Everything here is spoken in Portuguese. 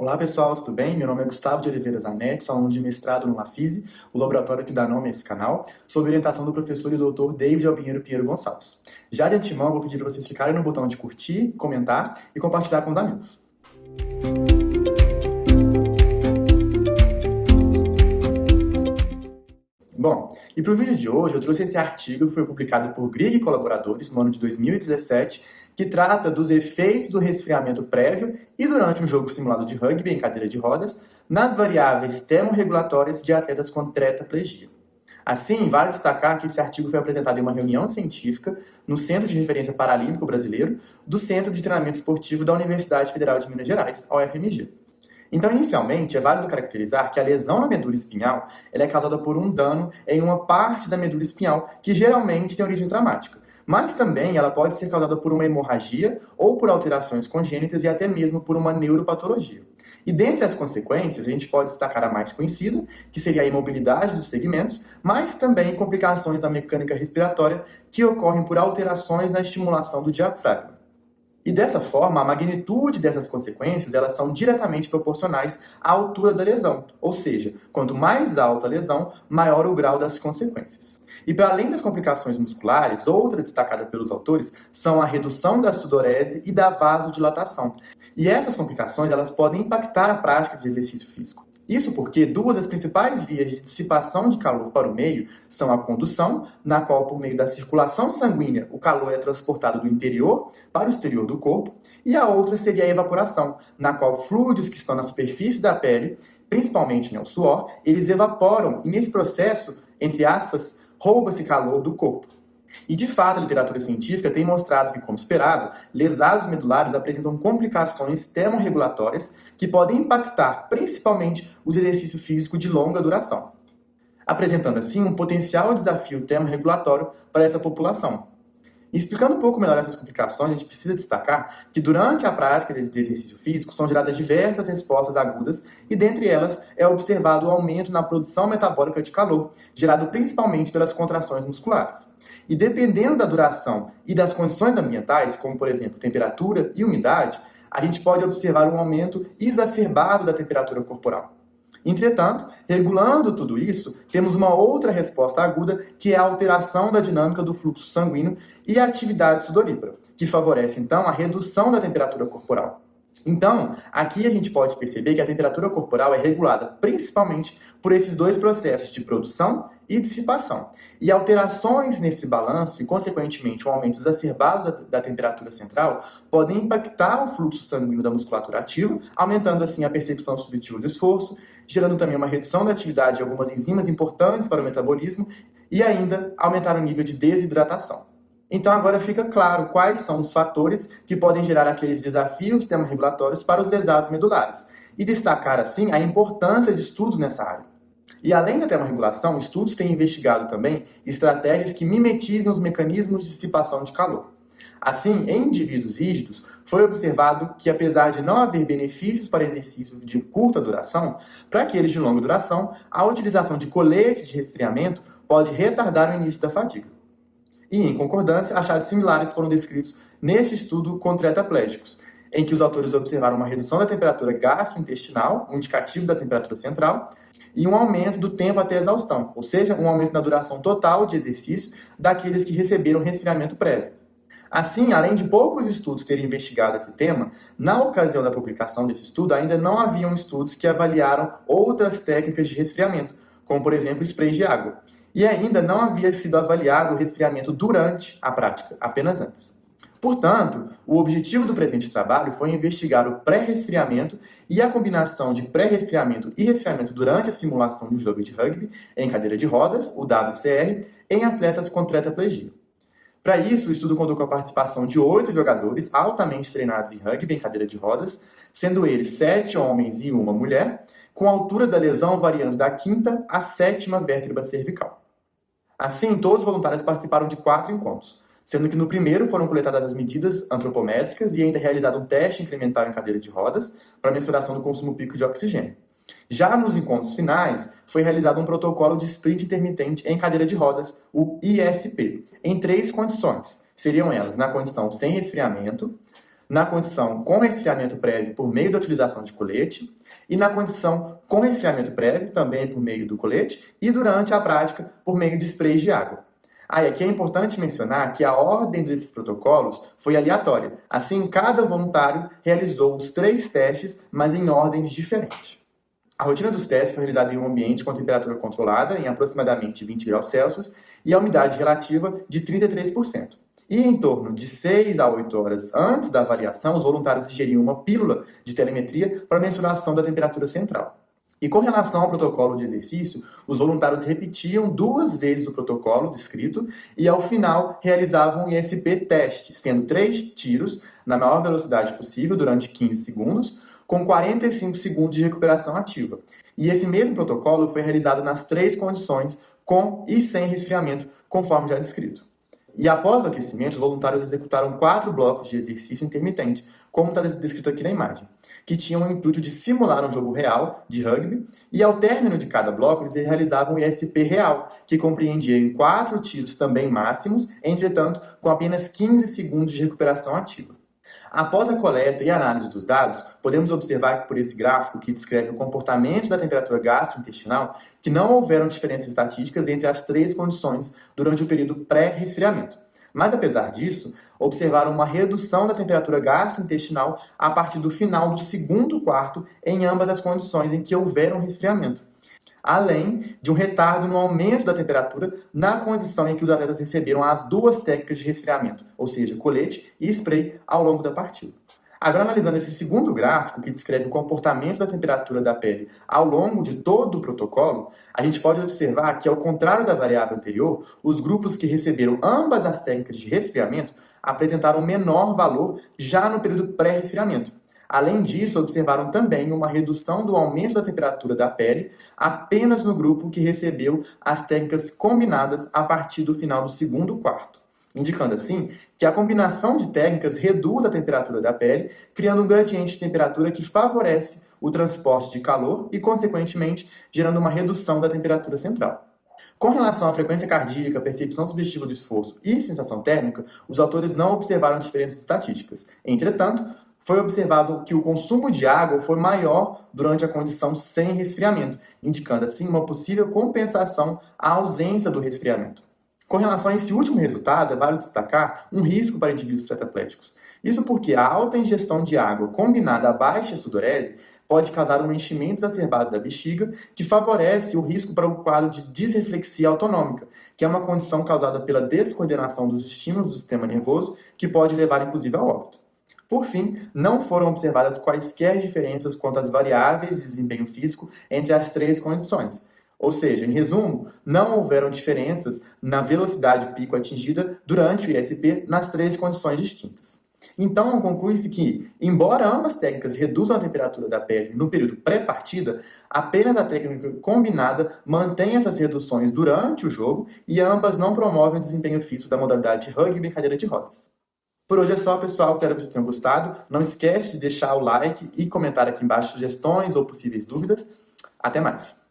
Olá pessoal, tudo bem? Meu nome é Gustavo de Oliveira Zanetti, sou aluno de mestrado no Lafise, o laboratório que dá nome a esse canal, sob orientação do professor e doutor David Albinheiro Pinheiro Gonçalves. Já de antemão, vou pedir para vocês clicarem no botão de curtir, comentar e compartilhar com os amigos. Bom, e para o vídeo de hoje eu trouxe esse artigo que foi publicado por Grieg e colaboradores no ano de 2017, que trata dos efeitos do resfriamento prévio e durante um jogo simulado de rugby em cadeira de rodas nas variáveis termorregulatórias de atletas com tetraplegia. Assim, vale destacar que esse artigo foi apresentado em uma reunião científica no Centro de Referência Paralímpico Brasileiro do Centro de Treinamento Esportivo da Universidade Federal de Minas Gerais, a UFMG. Então, inicialmente, é válido caracterizar que a lesão na medula espinhal ela é causada por um dano em uma parte da medula espinhal, que geralmente tem origem traumática. Mas também ela pode ser causada por uma hemorragia ou por alterações congênitas e até mesmo por uma neuropatologia. E dentre as consequências, a gente pode destacar a mais conhecida, que seria a imobilidade dos segmentos, mas também complicações da mecânica respiratória que ocorrem por alterações na estimulação do diafragma. E dessa forma, a magnitude dessas consequências elas são diretamente proporcionais à altura da lesão, ou seja, quanto mais alta a lesão, maior o grau das consequências. E para além das complicações musculares, outra destacada pelos autores são a redução da sudorese e da vasodilatação. E essas complicações elas podem impactar a prática de exercício físico. Isso porque duas das principais vias de dissipação de calor para o meio são a condução, na qual, por meio da circulação sanguínea, o calor é transportado do interior para o exterior do corpo, e a outra seria a evaporação, na qual fluidos que estão na superfície da pele, principalmente o suor, eles evaporam e nesse processo, entre aspas, rouba-se calor do corpo. E, de fato, a literatura científica tem mostrado que, como esperado, lesados medulares apresentam complicações termorregulatórias que podem impactar principalmente o exercício físico de longa duração, apresentando assim um potencial desafio termorregulatório para essa população. E explicando um pouco melhor essas complicações, a gente precisa destacar que durante a prática de exercício físico são geradas diversas respostas agudas e dentre elas é observado o aumento na produção metabólica de calor, gerado principalmente pelas contrações musculares. E dependendo da duração e das condições ambientais, como por exemplo temperatura e umidade, a gente pode observar um aumento exacerbado da temperatura corporal. Entretanto, regulando tudo isso, temos uma outra resposta aguda, que é a alteração da dinâmica do fluxo sanguíneo e a atividade sudorípara, que favorece, então, a redução da temperatura corporal. Então, aqui a gente pode perceber que a temperatura corporal é regulada principalmente por esses dois processos de produção e dissipação. E alterações nesse balanço e, consequentemente, um aumento exacerbado da temperatura central podem impactar o fluxo sanguíneo da musculatura ativa, aumentando assim a percepção subjetiva do esforço, gerando também uma redução da atividade de algumas enzimas importantes para o metabolismo e ainda aumentar o nível de desidratação. Então agora fica claro quais são os fatores que podem gerar aqueles desafios termorregulatórios para os lesados medulares e destacar assim a importância de estudos nessa área. E além da termorregulação, estudos têm investigado também estratégias que mimetizam os mecanismos de dissipação de calor. Assim, em indivíduos rígidos, foi observado que, apesar de não haver benefícios para exercícios de curta duração, para aqueles de longa duração, a utilização de coletes de resfriamento pode retardar o início da fadiga. E, em concordância, achados similares foram descritos neste estudo com tetraplégicos, em que os autores observaram uma redução da temperatura gastrointestinal, um indicativo da temperatura central, e um aumento do tempo até exaustão, ou seja, um aumento na duração total de exercício daqueles que receberam resfriamento prévio. Assim, além de poucos estudos terem investigado esse tema, na ocasião da publicação desse estudo ainda não haviam estudos que avaliaram outras técnicas de resfriamento, como por exemplo sprays de água. E ainda não havia sido avaliado o resfriamento durante a prática, apenas antes. Portanto, o objetivo do presente trabalho foi investigar o pré-resfriamento e a combinação de pré-resfriamento e resfriamento durante a simulação de um jogo de rugby em cadeira de rodas, o WCR, em atletas com tetraplegia. Para isso, o estudo contou com a participação de 8 jogadores altamente treinados em rugby em cadeira de rodas, sendo eles 7 homens e 1 mulher, com a altura da lesão variando da 5ª à 7ª vértebra cervical. Assim, todos os voluntários participaram de 4 encontros, sendo que no primeiro foram coletadas as medidas antropométricas e ainda realizado um teste incremental em cadeira de rodas para mensuração do consumo píquico de oxigênio. Já nos encontros finais, foi realizado um protocolo de sprint intermitente em cadeira de rodas, o ISP, em 3 condições. Seriam elas na condição sem resfriamento, na condição com resfriamento prévio por meio da utilização de colete, e na condição com resfriamento prévio, também por meio do colete, e durante a prática, por meio de sprays de água. E aqui é importante mencionar que a ordem desses protocolos foi aleatória. Assim, cada voluntário realizou os 3 testes, mas em ordens diferentes. A rotina dos testes foi realizada em um ambiente com temperatura controlada, em aproximadamente 20 graus Celsius, e a umidade relativa de 33%. E em torno de 6 a 8 horas antes da avaliação, os voluntários ingeriam uma pílula de telemetria para mensuração da temperatura central. E com relação ao protocolo de exercício, os voluntários repetiam 2 vezes o protocolo descrito e, ao final, realizavam um ISP teste, sendo 3 tiros na maior velocidade possível durante 15 segundos, com 45 segundos de recuperação ativa. E esse mesmo protocolo foi realizado nas 3 condições, com e sem resfriamento, conforme já descrito. E após o aquecimento, os voluntários executaram 4 blocos de exercício intermitente, como está descrito aqui na imagem, que tinham o intuito de simular um jogo real de rugby, e ao término de cada bloco eles realizavam o ISP real, que compreendia em 4 tiros também máximos, entretanto com apenas 15 segundos de recuperação ativa. Após a coleta e análise dos dados, podemos observar por esse gráfico que descreve o comportamento da temperatura gastrointestinal que não houveram diferenças estatísticas entre as 3 condições durante o período pré-resfriamento. Mas, apesar disso, observaram uma redução da temperatura gastrointestinal a partir do final do segundo quarto em ambas as condições em que houveram resfriamento, além de um retardo no aumento da temperatura na condição em que os atletas receberam as 2 técnicas de resfriamento, ou seja, colete e spray, ao longo da partida. Agora, analisando esse segundo gráfico, que descreve o comportamento da temperatura da pele ao longo de todo o protocolo, a gente pode observar que, ao contrário da variável anterior, os grupos que receberam ambas as técnicas de resfriamento apresentaram menor valor já no período pré-resfriamento. Além disso, observaram também uma redução do aumento da temperatura da pele apenas no grupo que recebeu as técnicas combinadas a partir do final do segundo quarto, indicando assim que a combinação de técnicas reduz a temperatura da pele, criando um gradiente de temperatura que favorece o transporte de calor e, consequentemente, gerando uma redução da temperatura central. Com relação à frequência cardíaca, percepção subjetiva do esforço e sensação térmica, os autores não observaram diferenças estatísticas. Entretanto, foi observado que o consumo de água foi maior durante a condição sem resfriamento, indicando assim uma possível compensação à ausência do resfriamento. Com relação a esse último resultado, é válido destacar um risco para indivíduos tetraplégicos. Isso porque a alta ingestão de água combinada à baixa sudorese pode causar um enchimento exacerbado da bexiga, que favorece o risco para o quadro de disreflexia autonômica, que é uma condição causada pela descoordenação dos estímulos do sistema nervoso, que pode levar inclusive ao óbito. Por fim, não foram observadas quaisquer diferenças quanto às variáveis de desempenho físico entre as 3 condições. Ou seja, em resumo, não houveram diferenças na velocidade pico atingida durante o ISP nas 3 condições distintas. Então, conclui-se que, embora ambas técnicas reduzam a temperatura da pele no período pré-partida, apenas a técnica combinada mantém essas reduções durante o jogo e ambas não promovem o desempenho físico da modalidade de rugby e cadeira de rodas. Por hoje é só, pessoal. Espero que vocês tenham gostado. Não esquece de deixar o like e comentar aqui embaixo sugestões ou possíveis dúvidas. Até mais!